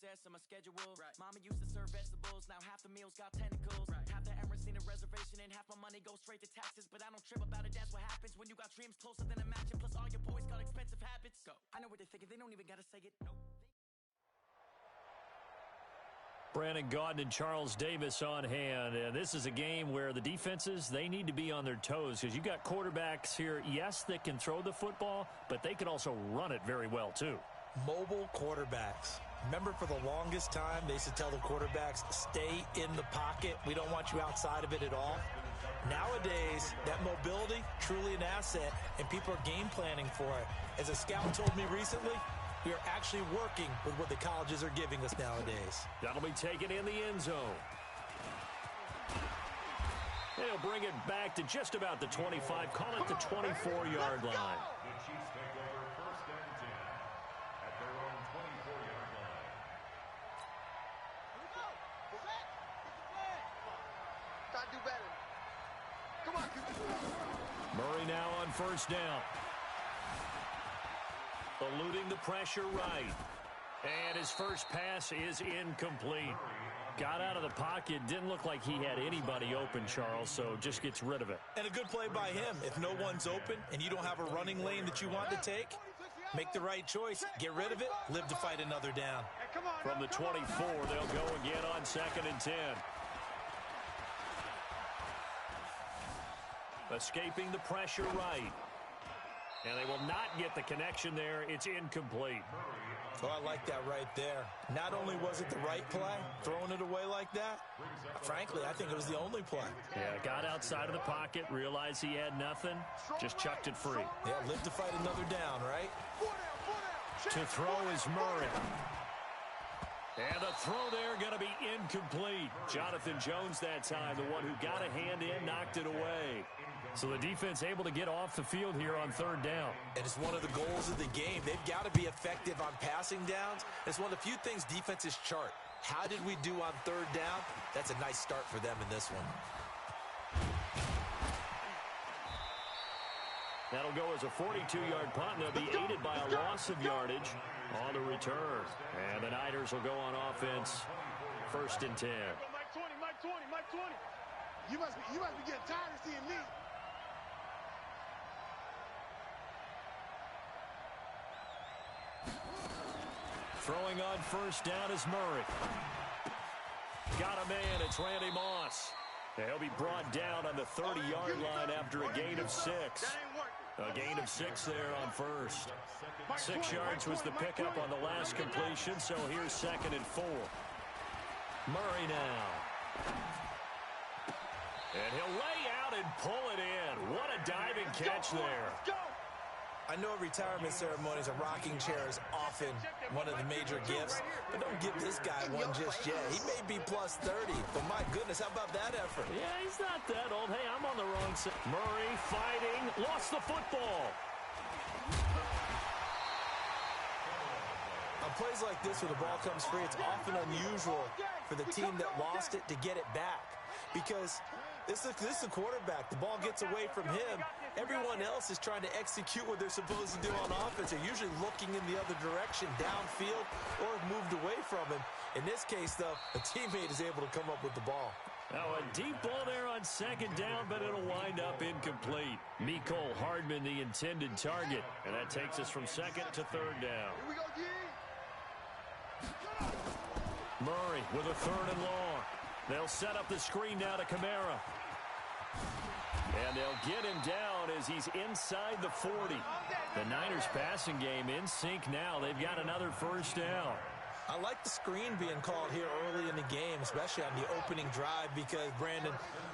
success on my schedule. Right. Mama used to serve vegetables, now half the meals got tentacles. Right. Half the Emirates need a reservation and half my money goes straight to taxes. But I don't trip about it, that's what happens when you got dreams closer than a match. And plus all your boys got expensive habits. Go. I know what they're thinking, they don't even gotta say it. Nope. Brandon Gaudin and Charles Davis on hand. And this is a game where the defenses, they need to be on their toes because you got quarterbacks here, yes, that can throw the football, but they can also run it very well too. Mobile quarterbacks. Remember, for the longest time, they used to tell the quarterbacks, stay in the pocket. We don't want you outside of it at all. Nowadays, that mobility, truly an asset, and people are game planning for it. As a scout told me recently, we are actually working with what the colleges are giving us nowadays. That'll be taken in the end zone. They'll bring it back to just about the 25, call it the 24-yard line. The Chiefs take over 1st and 10 at their own 24-yard line. Here we go. Set. Get the flag. Try to do better. Come on. Murray now on 1st down. Eluding the pressure right. And his first pass is incomplete. Got out of the pocket. Didn't look like he had anybody open, Charles, so just gets rid of it. And a good play by him. If no one's open and you don't have a running lane that you want to take, make the right choice. Get rid of it. Live to fight another down. From the 24, they'll go again on 2nd and 10. Escaping the pressure right. And they will not get the connection there. It's incomplete. Oh, I like that right there. Not only was it the right play, throwing it away like that, frankly, I think it was the only play. Yeah, got outside of the pocket, realized he had nothing, just chucked it free. Yeah, live to fight another down, right? To throw is Murray. And the throw there going to be incomplete. Jonathan Jones that time, the one who got a hand in, knocked it away. So the defense able to get off the field here on 3rd down. And it's one of the goals of the game. They've got to be effective on passing downs. It's one of the few things defenses chart. How did we do on 3rd down? That's a nice start for them in this one. That'll go as a 42-yard punt, and they'll be aided by a loss of yardage on the return. And the Niners will go on offense, 1st and 10. Mike 20, Mike 20, Mike 20. You must be getting tired of seeing me. Throwing on 1st down is Murray. Got a man, it's Randy Moss. He'll be brought down on the 30-yard line after a gain of 6. A gain of 6 there on 1st. 6 yards was the pickup on the last completion, so here's 2nd and 4. Murray now. And he'll lay out and pull it in. What a diving catch there. I know retirement ceremonies, a rocking chair is often one of the major gifts, but don't give this guy one just yet. He may be plus 30, but my goodness, how about that effort? Yeah, he's not that old. Hey, I'm on the wrong side. Murray fighting, lost the football. On plays like this where the ball comes free, it's often unusual for the team that lost it to get it back because this is the quarterback. The ball gets away from him. Everyone else is trying to execute what they're supposed to do on offense. They're usually looking in the other direction, downfield, or have moved away from him. In this case, though, a teammate is able to come up with the ball. Now a deep ball there on 2nd down, but it'll wind up incomplete. Mecole Hardman, the intended target. And that takes us from 2nd to 3rd down. Here we go, G. Murray with a 3rd and long. They'll set up the screen now to Kamara. And they'll get him down as he's inside the 40. The Niners passing game in sync now. They've got another 1st down. I like the screen being called here early in the game, especially on the opening drive, because, Brandon,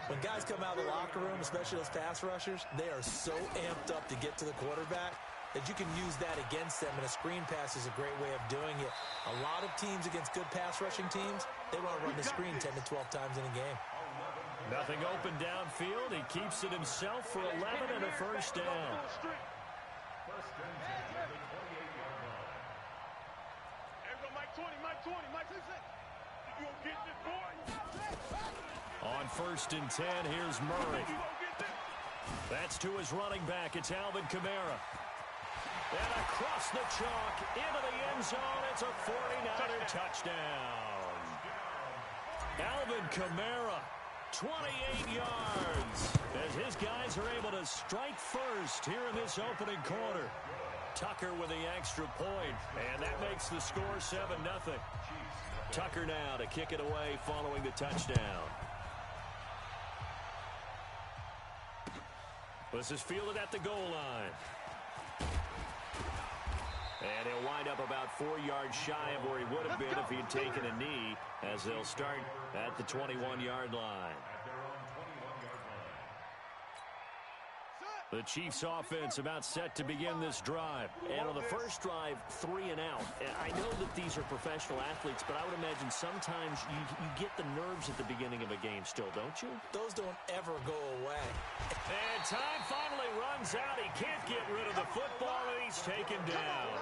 when guys come out of the locker room, especially those pass rushers, they are so amped up to get to the quarterback that you can use that against them, and a screen pass is a great way of doing it. A lot of teams against good pass rushing teams, they want to run the screen 10 to 12 times in a game. Nothing open downfield. He keeps it himself for 11 and a 1st down. 1st and 10 at the 28-yard line. There we go, Mike 20, Mike 20, Mike 6. You gonna get this, boy? On 1st and 10, here's Murray. That's to his running back. It's Alvin Kamara. And across the chalk, into the end zone, it's a 49er touchdown. Alvin Kamara, 28 yards, as his guys are able to strike first here in this opening quarter. Tucker with the extra point, and that makes the score 7-0. Tucker now to kick it away following the touchdown. This is fielded at the goal line. And he'll wind up about 4 yards shy of where he would have been if he had taken a knee, as they'll start at the 21-yard line. The Chiefs offense about set to begin this drive. And on the first drive, 3 and out. I know that these are professional athletes, but I would imagine sometimes you get the nerves at the beginning of a game still, don't you? Those don't ever go away. And time finally runs out. He can't get rid of the football, and he's taken down.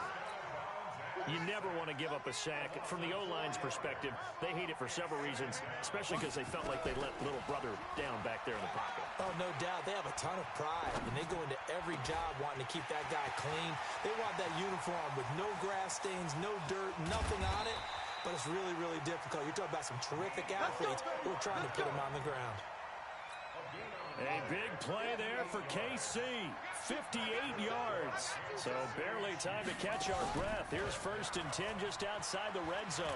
You never want to give up a sack. From the O-line's perspective, they hate it for several reasons, especially because they felt like they let little brother down back there in the pocket. Oh, no doubt. They have a ton of pride, and they go into every job wanting to keep that guy clean. They want that uniform with no grass stains, no dirt, nothing on it. But it's really, really difficult. You're talking about some terrific athletes who are trying to put him on the ground. A big play there for KC. 58 yards. So barely time to catch our breath. Here's 1st and 10 just outside the red zone.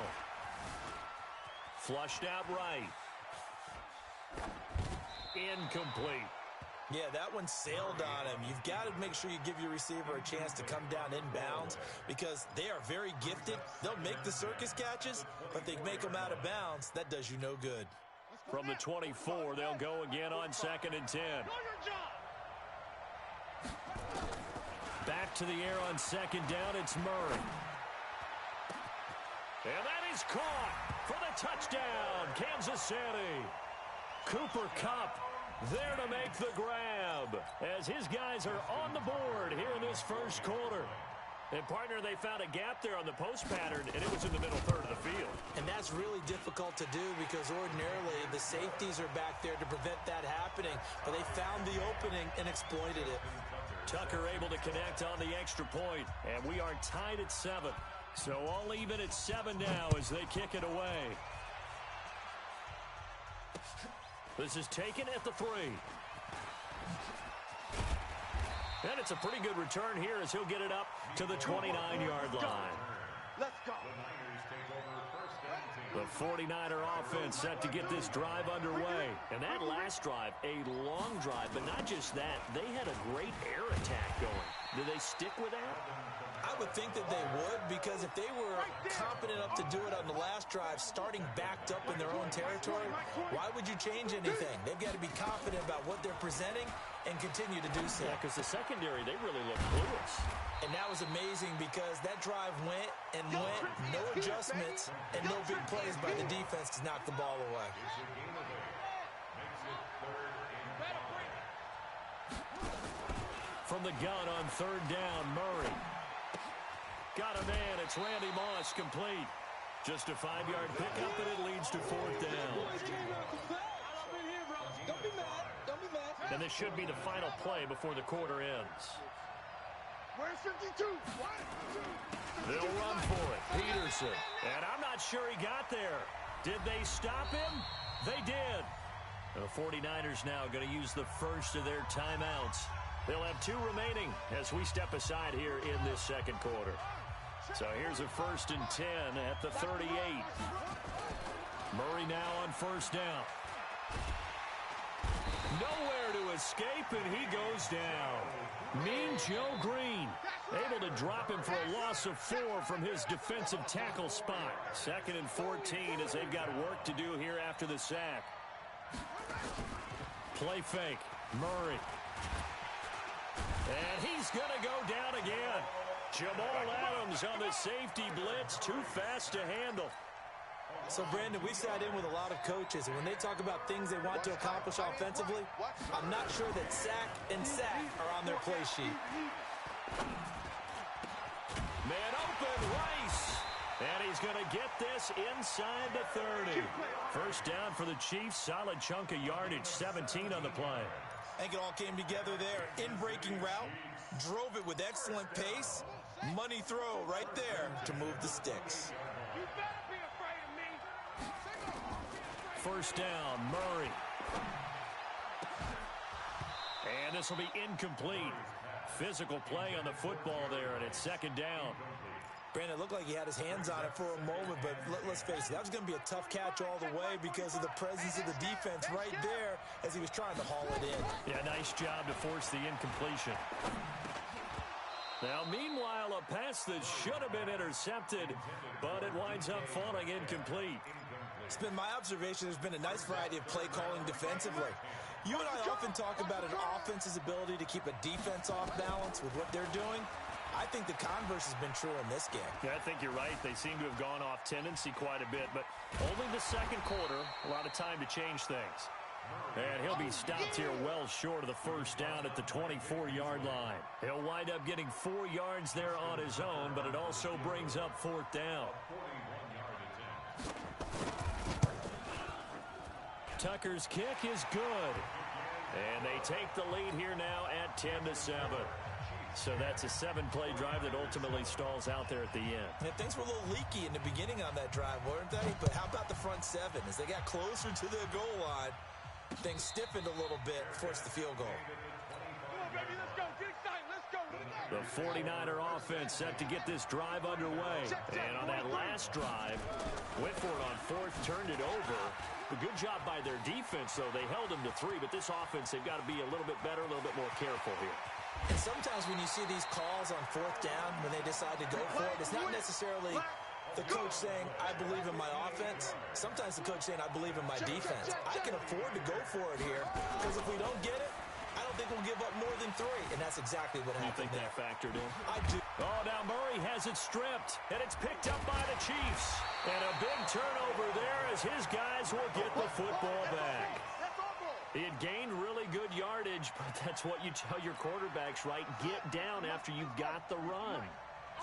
Flushed out right. Incomplete. Yeah, that one sailed on him. You've got to make sure you give your receiver a chance to come down inbounds because they are very gifted. They'll make the circus catches, but they make them out of bounds. That does you no good. From the 24, they'll go again on 2nd and 10. Back to the air on 2nd down, it's Murray. And that is caught for the touchdown, Kansas City. Cooper Kupp there to make the grab as his guys are on the board here in this first quarter. And, partner, they found a gap there on the post pattern, and it was in the middle third of the field. And that's really difficult to do because ordinarily the safeties are back there to prevent that happening. But they found the opening and exploited it. Tucker able to connect on the extra point, and we are tied at 7. So all even at 7 now as they kick it away. This is taken at the 3. And it's a pretty good return here as he'll get it up to the 29-yard line. Let's go. The 49er offense set to get this drive underway. And that last drive, a long drive, but not just that. They had a great air attack going. Do they stick with that? I would think that they would because if they were confident enough to do it on the last drive, starting backed up in their own territory, why would you change anything? They've got to be confident about what they're presenting and continue to do so. Yeah, because the secondary, they really look clueless. And that was amazing because that drive went and went, no adjustments, and no big plays by the defense to knock the ball away. From the gun on 3rd down, Murray. Got a man, it's Randy Moss, complete. Just a 5-yard pickup, and it leads to 4th down. And this should be the final play before the quarter ends. Where's 52? They'll run for it. Peterson. And I'm not sure he got there. Did they stop him? They did. The 49ers now going to use the first of their timeouts. They'll have 2 remaining as we step aside here in this second quarter. So here's a 1st and 10 at the 38. Murray now on 1st down. Nowhere to escape, and he goes down. Mean Joe Green able to drop him for a loss of 4 from his defensive tackle spot. 2nd and 14 as they've got work to do here after the sack. Play fake. Murray. And he's going to go down again. Jamal Adams on the safety blitz, too fast to handle. So, Brandon, we've sat in with a lot of coaches, and when they talk about things they want to accomplish offensively, I'm not sure that sack and sack are on their play sheet. Man open, Rice. And he's going to get this inside the 30. 1st down for the Chiefs. Solid chunk of yardage, 17 on the play. I think it all came together there. In-breaking route, drove it with excellent pace. Money throw right there to move the sticks. You better be afraid of me. First down, Murray. And this will be incomplete. Physical play on the football there, and it's second down. Brandon, it looked like he had his hands on it for a moment, but let's face it, that was going to be a tough catch all the way because of the presence of the defense right there as he was trying to haul it in. Yeah, nice job to force the incompletion. Now, meanwhile, a pass that should have been intercepted, but it winds up falling incomplete. It's been my observation there's been a nice variety of play calling defensively. You and I often talk about an offense's ability to keep a defense off balance with what they're doing. I think the converse has been true in this game. Yeah, I think you're right. They seem to have gone off tendency quite a bit, but only the second quarter, a lot of time to change things. And he'll be stopped here well short of the first down at the 24-yard line. He'll wind up getting 4 yards there on his own, but it also brings up fourth down. Tucker's kick is good. And they take the lead here now at 10-7. So that's a 7-play drive that ultimately stalls out there at the end. And things were a little leaky in the beginning on that drive, weren't they? But how about the front seven? As they got closer to the goal line, things stiffened a little bit, forced the field goal. Come on, baby, let's go. Get excited. Let's go. The 49er offense set to get this drive underway. And on that last drive, Whitford on fourth turned it over. A good job by their defense, though. They held them to 3, but this offense, they've got to be a little bit better, a little bit more careful here. And sometimes when you see these calls on fourth down, when they decide to go for it, it's not necessarily the coach saying, I believe in my offense. Sometimes the coach saying, I believe in my defense. I can afford to go for it here because if we don't get it, I don't think we'll give up more than 3. And that's exactly what happened. You think that factored in? I do. Oh, now Murray has it stripped, and it's picked up by the Chiefs. And a big turnover there as his guys will get the football back. He had gained really good yardage, but that's what you tell your quarterbacks, right? Get down after you've got the run.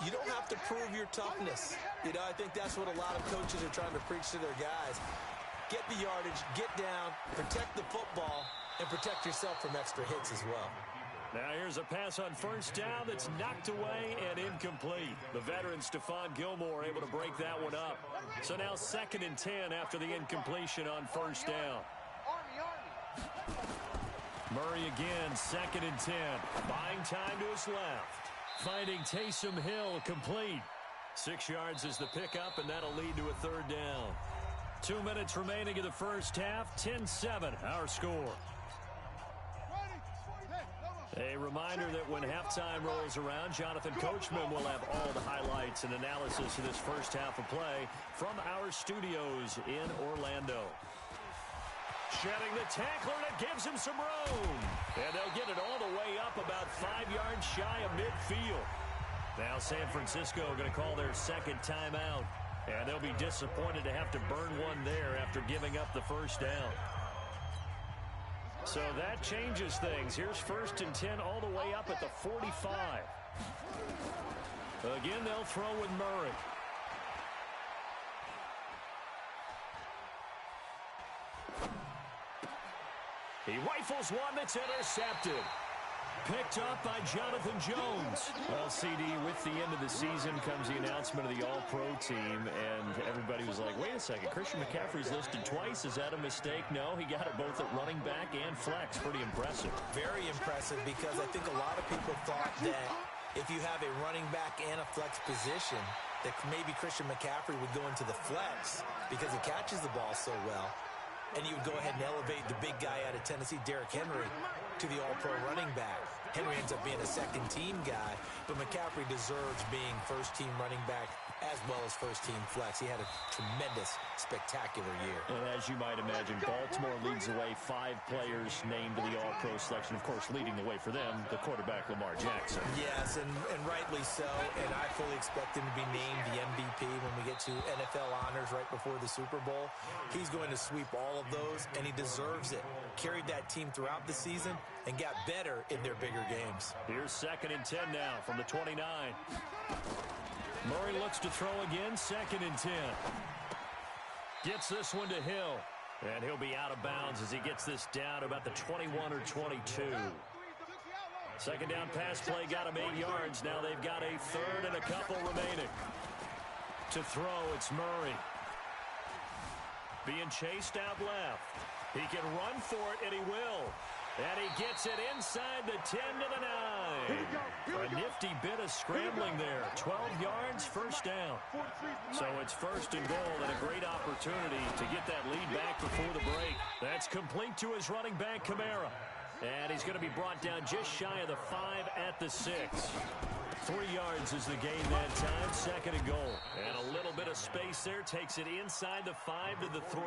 You don't have to prove your toughness. You know, I think that's what a lot of coaches are trying to preach to their guys. Get the yardage, get down, protect the football, and protect yourself from extra hits as well. Now here's a pass on first down that's knocked away and incomplete. The veteran Stephon Gilmore able to break that one up. So now 2nd and 10 after the incompletion on first down. Murray again, 2nd and 10. Buying time to his left. Finding Taysom Hill complete. 6 yards is the pickup, and that'll lead to a 3rd down. 2 minutes remaining in the first half. 10-7, our score. A reminder that when halftime rolls around, Jonathan Coachman will have all the highlights and analysis of this first half of play from our studios in Orlando. Shedding the tackler, and it gives him some room. And they'll get it all the way up about 5 yards shy of midfield. Now San Francisco going to call their second timeout. And they'll be disappointed to have to burn one there after giving up the first down. So that changes things. Here's 1st and 10 all the way up at the 45. Again, they'll throw with Murray. He rifles one that's intercepted. Picked up by Jonathan Jones. Well, CD, with the end of the season comes the announcement of the All-Pro team, and everybody was like, wait a second, Christian McCaffrey's listed twice. Is that a mistake? No, he got it both at running back and flex. Pretty impressive. Very impressive because I think a lot of people thought that if you have a running back and a flex position, that maybe Christian McCaffrey would go into the flex because he catches the ball so well. And you would go ahead and elevate the big guy out of Tennessee, Derrick Henry, to the All-Pro running back. Henry ends up being a second-team guy, but McCaffrey deserves being first-team running back as well as first-team flex. He had a tremendous, spectacular year. And as you might imagine, Baltimore leads the way. 5 players named to the All-Pro selection. Of course, leading the way for them, the quarterback Lamar Jackson. Yes, and rightly so. And I fully expect him to be named the MVP when we get to NFL honors right before the Super Bowl. He's going to sweep all of those, and he deserves it. Carried that team throughout the season and got better in their bigger games. Here's 2nd and 10 now from the 29. Murray looks to throw again, 2nd and 10. Gets this one to Hill. And he'll be out of bounds as he gets this down about the 21 or 22. Second down pass play got him 8 yards. Now they've got a third and a couple remaining. To throw, it's Murray. Being chased out left. He can run for it, and he will. And he gets it inside the 10 to the 9. A nifty bit of scrambling there. 12 yards, first down. So it's first and goal, and a great opportunity to get that lead back before the break. That's complete to his running back, Kamara. And he's going to be brought down just shy of the 5 at the 6. 3 yards is the gain that time, second and goal. And a little bit of space there takes it inside the 5 to the 3.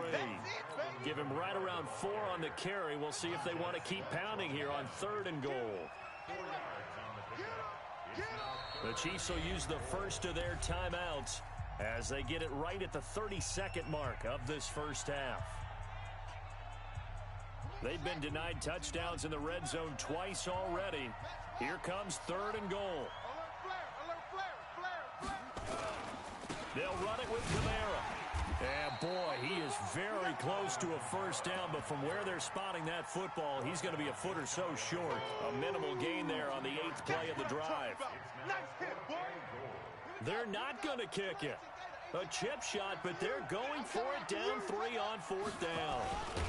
Give him right around 4 on the carry. We'll see if they want to keep pounding here on third and goal. The Chiefs will use the first of their timeouts as they get it right at the 32nd mark of this first half. They've been denied touchdowns in the red zone twice already. Here comes third and goal. They'll run it with Kamara. And boy, he is very close to a first down, but from where they're spotting that football, he's going to be a foot or so short. A minimal gain there on the 8th play of the drive. They're not going to kick it. A chip shot, but they're going for it down 3 on 4th down.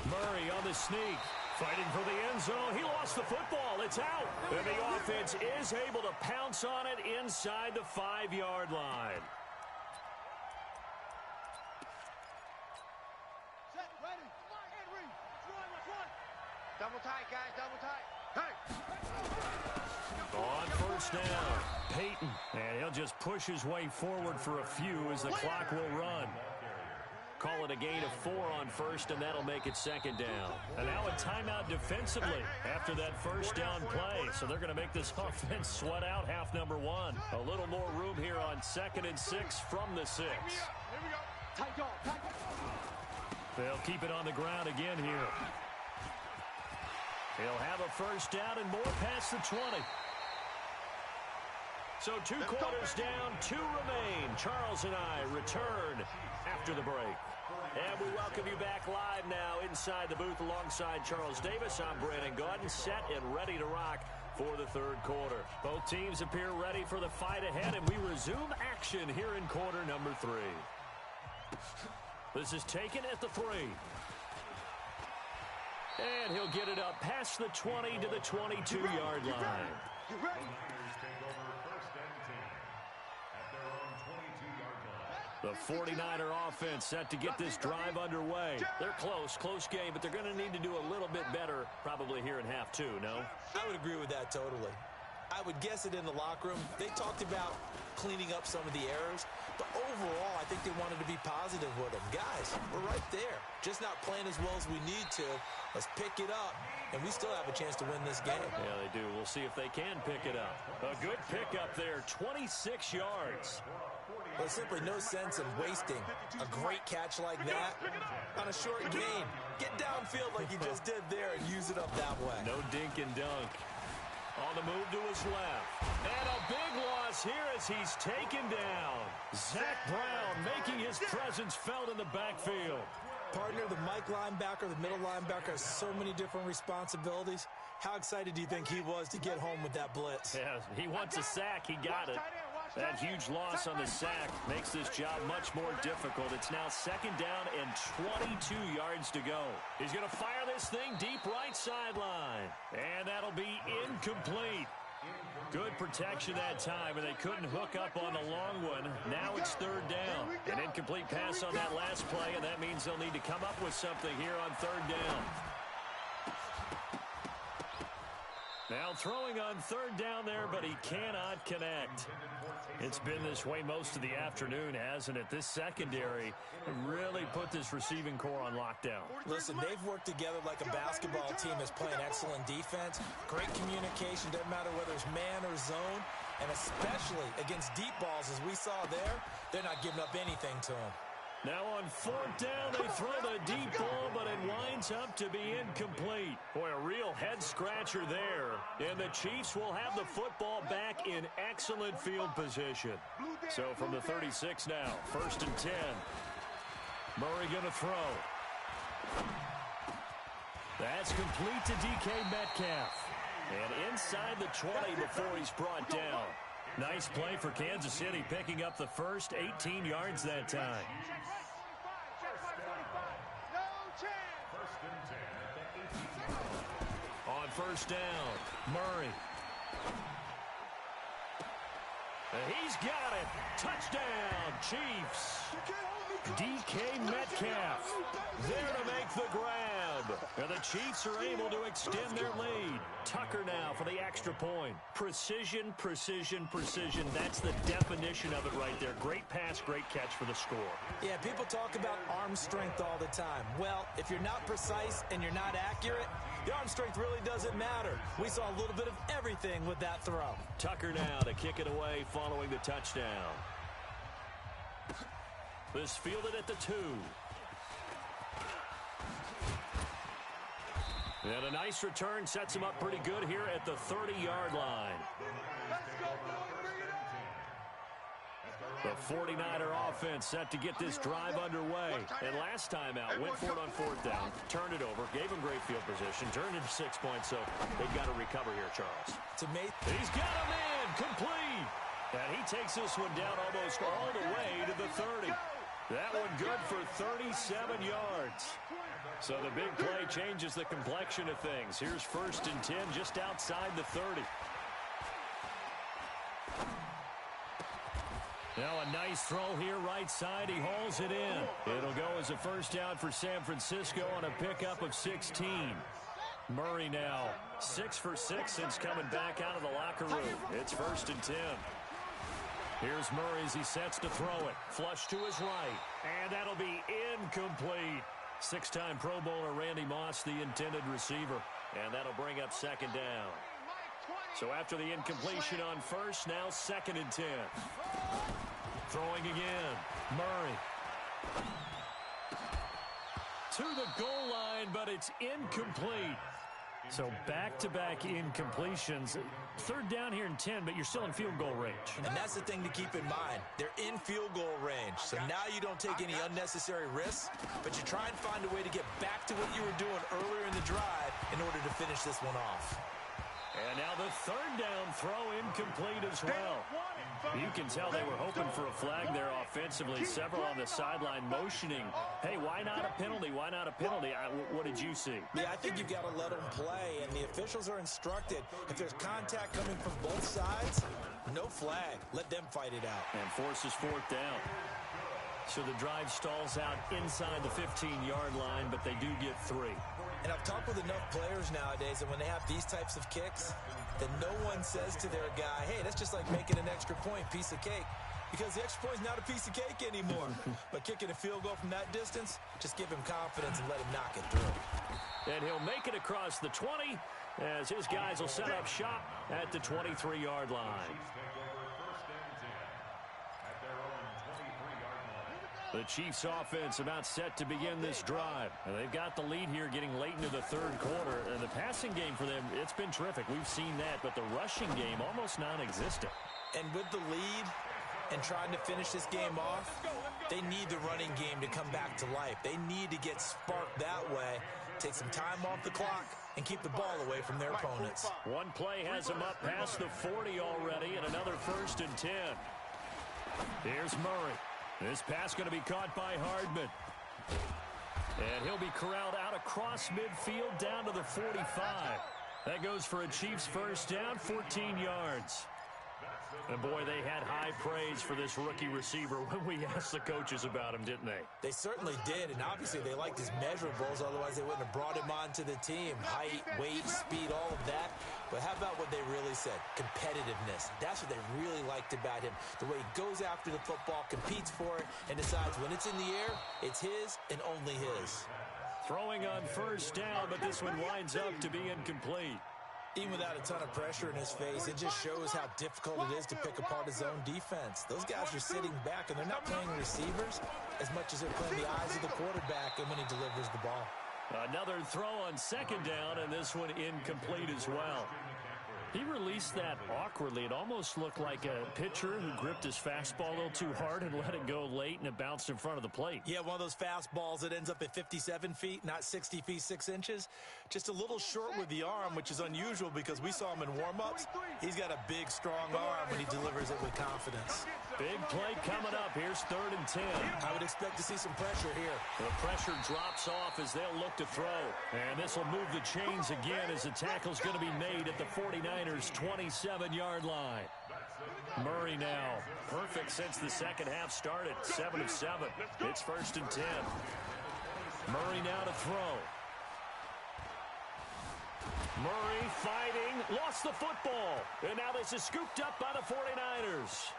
Murray on the sneak. Fighting for the end zone. He lost the football. It's out. And the offense is able to pounce on it inside the 5-yard line. Double tight, guys, double tight. Hey! On first down, Peyton. And he'll just push his way forward for a few as the clock will run. Call it a gain of 4 on first, and that'll make it second down. And now a timeout defensively after that first down play. So they're going to make this offense sweat out half number 1. A little more room here on 2nd and 6 from the 6. Here we go. Tight dog. They'll keep it on the ground again here. He'll have a first down and more past the 20. So 2 quarters down, 2 remain. Charles and I return after the break. And we welcome you back live now inside the booth alongside Charles Davis. I'm Brandon Gaudin, set and ready to rock for the third quarter. Both teams appear ready for the fight ahead, and we resume action here in quarter number 3. This is taken at the 3. And he'll get it up past the 20 to the 22-yard line. The 49er offense set to get this drive underway. They're close game, but they're going to need to do a little bit better probably here in half 2, no? I would agree with that totally. I would guess it in the locker room. They talked about cleaning up some of the errors, but overall, I think they wanted to be positive with them. Guys, we're right there. Just not playing as well as we need to. Let's pick it up, and we still have a chance to win this game. Yeah, they do. We'll see if they can pick it up. A good pickup there, 26 yards. There's simply no sense in wasting a great catch like that on a short gain. Get downfield like you just did there and use it up that way. No dink and dunk. On the move to his left. And a big loss here as he's taken down. Zach Brown making his presence felt in the backfield. Partner, the Mike linebacker, the middle linebacker has so many different responsibilities. How excited do you think he was to get home with that blitz? Yeah, he wants a sack. He got it. That huge loss on the sack makes this job much more difficult. It's now second down and 22 yards to go. He's going to fire this thing deep right sideline. And that'll be incomplete. Good protection that time, and they couldn't hook up on the long one. Now it's third down. An incomplete pass on that last play, and that means they'll need to come up with something here on third down. Now throwing on third down there, but he cannot connect. It's been this way most of the afternoon, hasn't it? This secondary really put this receiving core on lockdown. Listen, they've worked together like a basketball team that's playing excellent defense. Great communication, doesn't matter whether it's man or zone. And especially against deep balls, as we saw there, they're not giving up anything to them. Now on fourth down, they throw the deep ball, but it winds up to be incomplete. Boy, a real head-scratcher there. And the Chiefs will have the football back in excellent field position. So from the 36 now, 1st and 10. Murray going to throw. That's complete to DK Metcalf. And inside the 20 before he's brought down. Nice play for Kansas City, picking up the first 18 yards that time. On first down, Murray. And he's got it. Touchdown, Chiefs. DK Metcalf there to make the grab. And the Chiefs are able to extend their lead. Tucker now for the extra point. Precision, precision, precision. That's the definition of it right there. Great pass, great catch for the score. Yeah, people talk about arm strength all the time. Well, if you're not precise and you're not accurate, the arm strength really doesn't matter. We saw a little bit of everything with that throw. Tucker now to kick it away following the touchdown. This fielded at the 2. And a nice return sets him up pretty good here at the 30-yard line. The 49er offense set to get this drive underway. And last time out, went for it on fourth down, turned it over, gave him great field position, turned into 6 points, so they've got to recover here, Charles. He's got him in, complete. And he takes this one down almost all the way to the 30. That one good for 37 yards. So the big play changes the complexion of things. Here's 1st and 10 just outside the 30. Now a nice throw here right side. He hauls it in. It'll go as a first down for San Francisco on a pickup of 16. Murray now 6 for 6 since coming back out of the locker room. It's 1st and 10. Here's Murray as he sets to throw it. Flush to his right. And that'll be incomplete. 6-time Pro Bowler Randy Moss, the intended receiver. And that'll bring up 2nd down. So after the incompletion on 1st, now 2nd and 10. Throwing again. Murray. To the goal line, but it's incomplete. So back-to-back incompletions. 3rd down here and 10, but you're still in field goal range. And that's the thing to keep in mind. They're in field goal range. So now you don't take any unnecessary risks, but you try and find a way to get back to what you were doing earlier in the drive in order to finish this one off. And now the 3rd down throw incomplete as well. You can tell they were hoping for a flag there offensively. Several on the sideline motioning, hey, why not a penalty? Why not a penalty? What did you see? Yeah, I think you've got to let them play, and the officials are instructed. If there's contact coming from both sides, no flag. Let them fight it out. And forces 4th down. So the drive stalls out inside the 15-yard line, but they do get 3. And I've talked with enough players nowadays that when they have these types of kicks, that no one says to their guy, hey, that's just like making an extra point, piece of cake. Because the extra point is not a piece of cake anymore. But kicking a field goal from that distance, just give him confidence and let him knock it through. And he'll make it across the 20 as his guys will set up shop at the 23-yard line. The Chiefs offense about set to begin this drive. And they've got the lead here getting late into the 3rd quarter. And the passing game for them, it's been terrific. We've seen that, but the rushing game almost non-existent. And with the lead and trying to finish this game off, they need the running game to come back to life. They need to get sparked that way, take some time off the clock, and keep the ball away from their opponents. One play has them up past the 40 already, and another 1st and 10. Here's Murray. This pass going to be caught by Hardman. And he'll be corralled out across midfield down to the 45. That goes for a Chiefs 1st down, 14 yards. And boy, they had high praise for this rookie receiver when we asked the coaches about him, didn't they? They certainly did, and obviously they liked his measurables, otherwise they wouldn't have brought him onto the team. Height, weight, speed, all of that. But how about what they really said? Competitiveness. That's what they really liked about him. The way he goes after the football, competes for it, and decides when it's in the air, it's his and only his. Throwing on 1st down, but this one winds up to be incomplete. Even without a ton of pressure in his face, it just shows how difficult it is to pick apart his own defense. Those guys are sitting back, and they're not playing receivers as much as they're playing the eyes of the quarterback and when he delivers the ball. Another throw on 2nd down, and this one incomplete as well. He released that awkwardly. It almost looked like a pitcher who gripped his fastball a little too hard and let it go late, and it bounced in front of the plate. Yeah, one of those fastballs that ends up at 57 feet, not 60 feet, 6 inches. Just a little short with the arm, which is unusual because we saw him in warm-ups. He's got a big, strong arm when he delivers it with confidence. Big play coming up. Here's 3rd and 10. I would expect to see some pressure here. The pressure drops off as they'll look to throw. And this will move the chains again as the tackle's going to be made at the 49ers' 27-yard line. Murray now, perfect since the second half started, 7 of 7. It's 1st and 10. Murray now to throw. Murray fighting, lost the football. And now this is scooped up by the 49ers.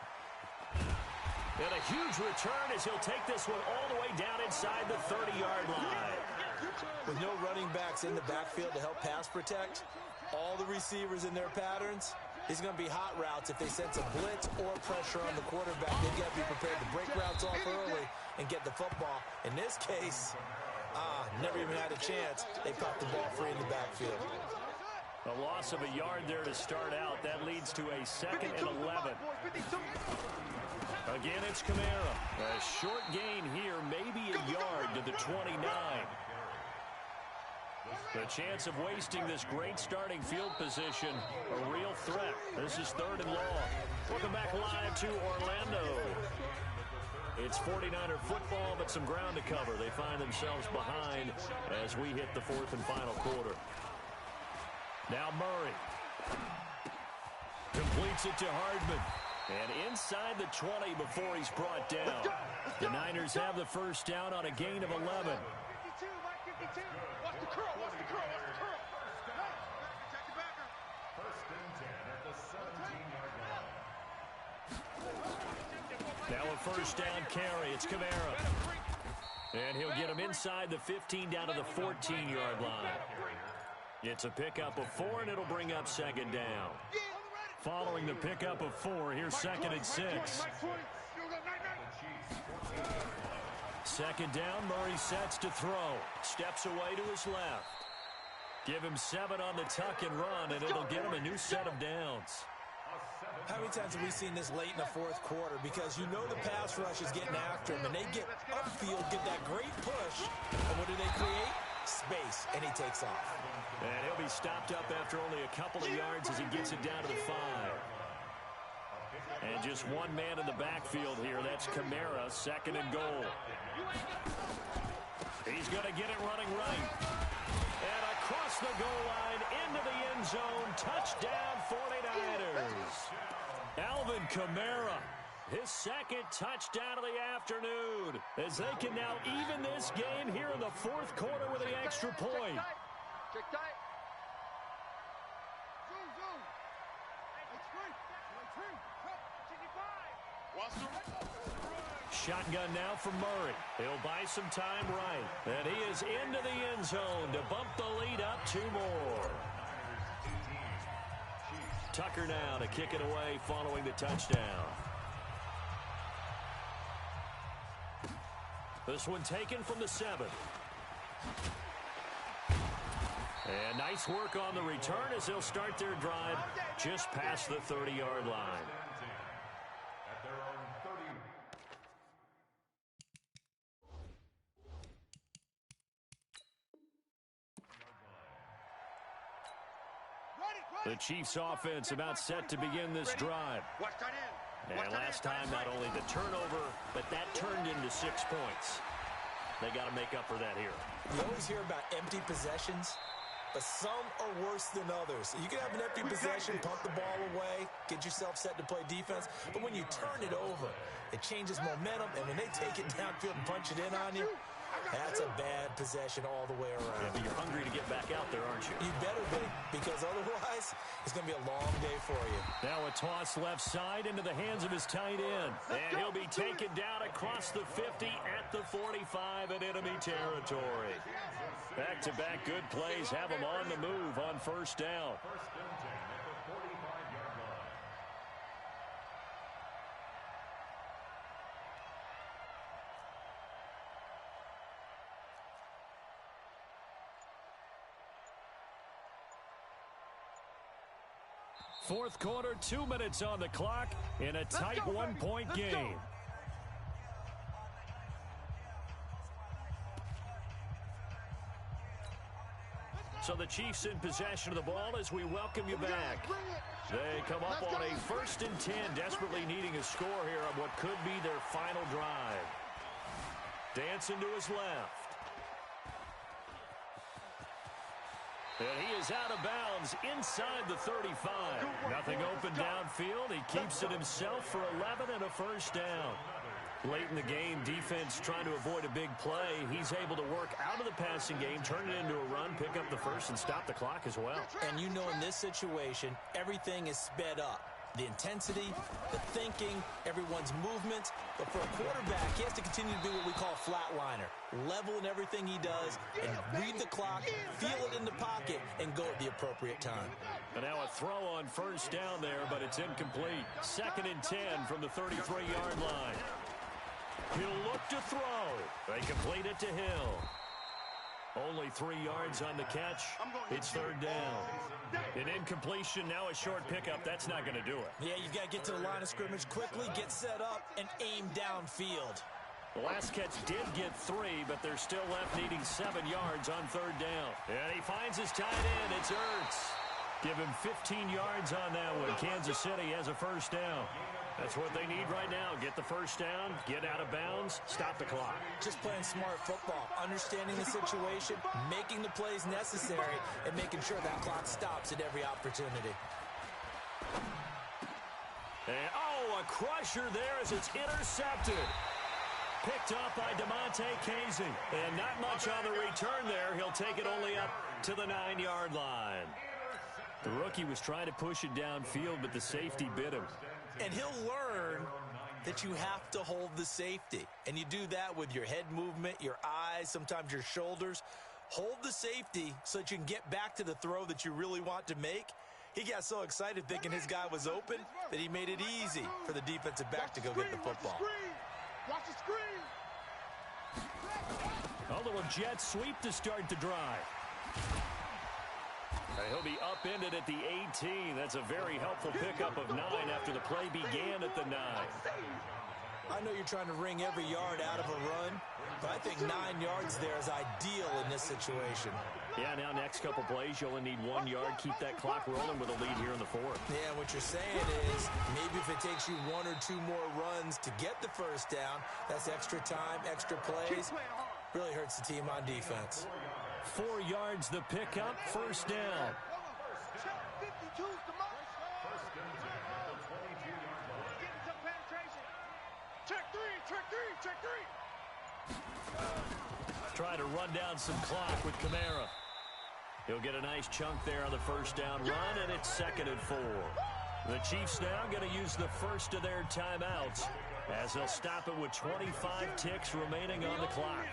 And a huge return as he'll take this one all the way down inside the 30-yard line. With no running backs in the backfield to help pass protect, all the receivers in their patterns, it's going to be hot routes if they sense a blitz or pressure on the quarterback. They've got to be prepared to break routes off early and get the football. In this case, never even had a chance. They popped the ball free in the backfield. A loss of a yard there to start out. That leads to a 2nd and 11. Again, it's Kamara. A short gain here, maybe a yard to the 29. The chance of wasting this great starting field position, a real threat. This is 3rd and long. Welcome back live to Orlando. It's 49er football, but some ground to cover. They find themselves behind as we hit the 4th and final quarter. Now Murray completes it to Hardman. And inside the 20 before he's brought down. The Niners have the first down on a gain of 11. Watch the curl, watch the curl, watch the curl. Check the backer. 1st and 10 at the 17-yard line. Now a first down carry. It's Kamara. And he'll get him inside the 15 down to the 14-yard line. It's a pickup of 4, and it'll bring up 2nd down. Following the pickup of 4, here's 2nd and 6. 2nd down, Murray sets to throw. Steps away to his left. Give him 7 on the tuck and run, and it'll get him a new set of downs. How many times have we seen this late in the 4th quarter? Because you know the pass rush is getting after him, and they get upfield, get that great push, and what do they create? Space, and he takes off. And he'll be stopped up after only a couple of yards as he gets it down to the 5. And just one man in the backfield here. That's Kamara, 2nd and goal. He's going to get it running right. And across the goal line, into the end zone. Touchdown, 49ers. Alvin Kamara, his 2nd touchdown of the afternoon. As they can now even this game here in the 4th quarter with the extra point. Check tight. Zoom. Shotgun now for Murray. He'll buy some time right. And he is into the end zone to bump the lead up 2 more. Tucker now to kick it away following the touchdown. This one taken from the 7. And nice work on the return as they'll start their drive just past the 30-yard line. At their own 30. The Chiefs offense about set to begin this drive. Watch tight end. And last time, not only the turnover, but that turned into 6 points. They got to make up for that here. You always hear about empty possessions, but some are worse than others. You can have an empty possession, pump the ball away, get yourself set to play defense, but when you turn it over, it changes momentum, and when they take it downfield and punch it in on you, that's a bad possession all the way around. Yeah, but you're hungry to get back out there, aren't you? You better be, because otherwise, it's going to be a long day for you. Now a toss left side into the hands of his tight end. And he'll be taken down across the 50 at the 45 in enemy territory. Back-to-back good plays have him on the move on first down. 1st and 10 at the 45-yard line. Fourth quarter, 2 minutes on the clock in a tight 1-point game. So the Chiefs in possession of the ball as we welcome you back. They come up on a 1st and 10, desperately needing a score here on what could be their final drive. Dancing to his left. And he is out of bounds inside the 35. Nothing open downfield. He keeps it himself for 11 and a first down. Late in the game, defense trying to avoid a big play. He's able to work out of the passing game, turn it into a run, pick up the first, and stop the clock as well. And you know in this situation, everything is sped up. The intensity, the thinking, everyone's movement. But for a quarterback, he has to continue to do what we call flatliner. Level in everything he does and read the clock, feel it in the pocket, and go at the appropriate time. And now a throw on first down there, but it's incomplete. 2nd and 10 from the 33-yard line. He'll look to throw. They complete it to Hill. Only 3 yards on the catch. It's 3rd down. An incompletion, now a short pickup. That's not going to do it. Yeah, you've got to get to the line of scrimmage quickly, get set up, and aim downfield. The last catch did get 3, but they're still left needing 7 yards on 3rd down. And he finds his tight end. It's Ertz. Give him 15 yards on that one. Kansas City has a first down. That's what they need right now. Get the first down, get out of bounds, stop the clock. Just playing smart football, understanding the situation, making the plays necessary, and making sure that clock stops at every opportunity. And, a crusher there as it's intercepted. Picked up by DeMonte Casey. And not much on the return there. He'll take it only up to the 9-yard line. The rookie was trying to push it downfield, but the safety bit him. And he'll learn that you have to hold the safety. And you do that with your head movement, your eyes, sometimes your shoulders. Hold the safety so that you can get back to the throw that you really want to make. He got so excited thinking his guy was open that he made it easy for the defensive back to go get the football. Watch the screen. A little jet sweep to start the drive. He'll be upended at the 18. That's a very helpful pickup of 9 after the play began at the 9. I know you're trying to wring every yard out of a run, but I think 9 yards there is ideal in this situation. Yeah, now next couple plays, you only need 1 yard. Keep that clock rolling with a lead here in the 4th. Yeah, what you're saying is maybe if it takes you 1 or 2 more runs to get the first down, that's extra time, extra plays. Really hurts the team on defense. 4 yards the pickup, first down. Check 52's the most. Getting some penetration. Check 3, check 3, check 3. Try to run down some clock with Kamara. He'll get a nice chunk there on the first down run, and it's 2nd and 4. The Chiefs now going to use the first of their timeouts as they'll stop it with 25 ticks remaining on the clock.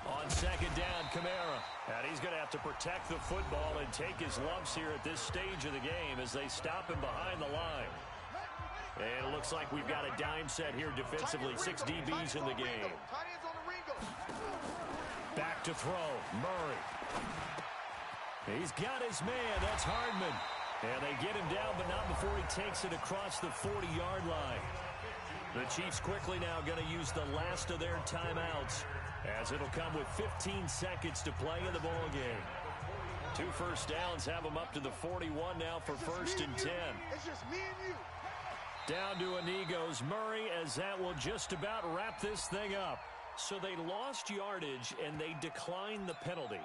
On 2nd down, Kamara. And he's going to have to protect the football and take his lumps here at this stage of the game as they stop him behind the line. And it looks like we've got a dime set here defensively. 6 DBs in the game. Back to throw. Murray. He's got his man. That's Hardman. And they get him down, but not before he takes it across the 40-yard line. The Chiefs quickly now going to use the last of their timeouts, as it'll come with 15 seconds to play in the ball game. 2 first downs have them up to the 41 now for 1st and 10. It's just me and you. Down to Anigos. Murray, as that will just about wrap this thing up. So they lost yardage and they declined the penalty.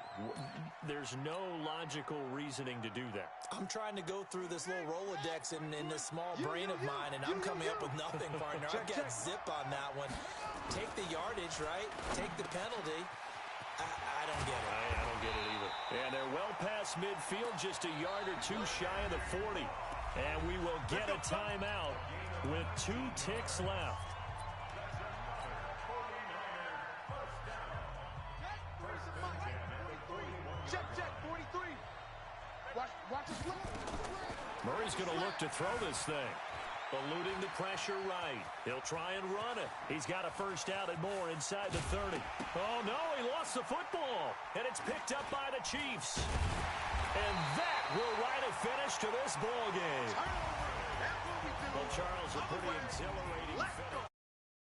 There's no logical reasoning to do that. I'm trying to go through this little Rolodex in this small brain of mine, and I'm coming up with nothing, partner. I've got zip on that one. Take the yardage, right? Take the penalty. I don't get it. I don't get it either. And they're well past midfield, just a yard or 2 shy of the 40. And we will get a timeout with 2 ticks left. Check, 43. Watch his play. Murray's going to look to throw this thing. Eluding the pressure right. He'll try and run it. He's got a first down and more inside the 30. Oh, no, he lost the football. And it's picked up by the Chiefs. And that will write a finish to this ball game. Well, Charles, a pretty exhilarating finish.